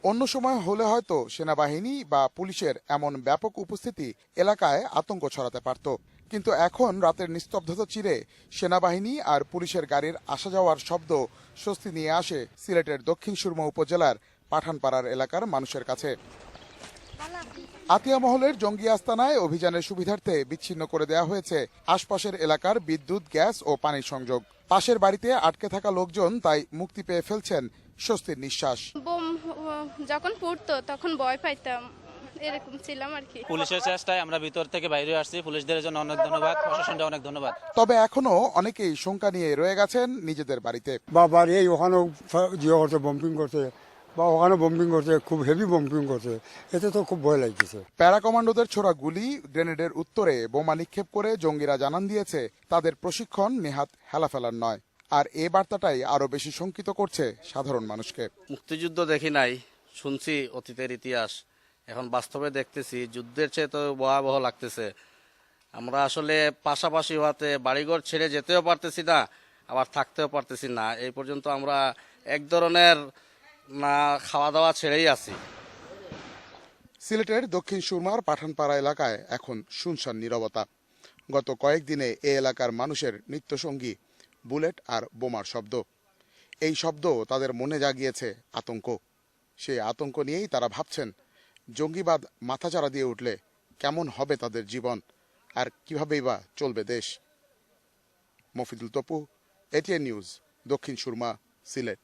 অন্য সময় হলে হয়তো সেনাবাহিনী বা পুলিশের এমন ব্যাপক উপস্থিতি এলাকায় আতঙ্ক ছড়াতে পারত, কিন্তু এখন রাতের নিস্তব্ধতা চিরে সেনাবাহিনী আর পুলিশের গাড়ির আসা যাওয়ার শব্দ স্বস্তি নিয়ে আসে সিলেটের দক্ষিণ সুরমা উপজেলার পাঠানপাড়ার এলাকার মানুষের কাছে। আতিয়া মহলের জঙ্গি আস্তানায় অভিযানের সুবিধার্থে বিচ্ছিন্ন করে দেওয়া হয়েছে আশপাশের এলাকার বিদ্যুৎ, গ্যাস ও পানির সংযোগ। পাশের বাড়িতে আটকে থাকা লোকজন তাই মুক্তি পেয়ে ফেলছেন স্বস্তির নিঃশ্বাস। বোম যখন পড়তো তখন ভয় পাইতাম, এরকম ছিলাম আর কি। পুলিশের চেষ্টায় আমরা ভিতর থেকে বাইরে আসছি। পুলিশদের জন্য অনেক ধন্যবাদ, প্রশাসনকে অনেক ধন্যবাদ। তবে এখনো অনেকেই শঙ্কা নিয়ে রয়ে গেছেন নিজেদের বাড়িতে। বা বাড়ি ওখানেও জিও করছে, বম্পিং করছে, বা ওখানে বম্পিং করছে, খুব হেভি বম্পিং করছে, এতে তো খুব ভয় লাগতেছে। প্যারা কমান্ডোদের ছোড়া গুলি, গ্রেনেডের উত্তরে বোমা নিক্ষেপ করে জঙ্গিরা জানান দিয়েছে তাদের প্রশিক্ষণ নেহাত হেলাফেলার নয়। আর এই বার্তাটাই আরো বেশি শঙ্কিত করছে সাধারণ মানুষকে। মুক্তিযুদ্ধ দেখি নাই, শুনছি অতীতের ইতিহাস, এখন বাস্তবে দেখতেছি যুদ্ধের চেয়ে তো ভয়াবহ লাগতেছে। আমরা আসলে পাশাপাশি হওয়াতে বাড়িঘর ছেড়ে যেতেও পারতেছি না, আবার থাকতেও পারতেছি না। এই পর্যন্ত আমরা এক ধরনের না খাওয়া দাওয়া ছেড়েই আছি। সিলেটের দক্ষিণ সুরমার পাঠানপাড়া এলাকায় এখন শুনশান নীরবতা। গত কয়েকদিনে এ এলাকার মানুষের নিত্যসঙ্গী বুলেট আর বোমার শব্দ। এই শব্দ তাদের মনে জাগিয়েছে আতঙ্ক। সেই আতঙ্ক নিয়েই তারা ভাবছেন, জঙ্গিবাদ মাথাচাড়া দিয়ে উঠলে কেমন হবে তাদের জীবন, আর কিভাবেই বা চলবে দেশ। Mofidul Tapu, ATN news, Dakshin Surma, Sylhet.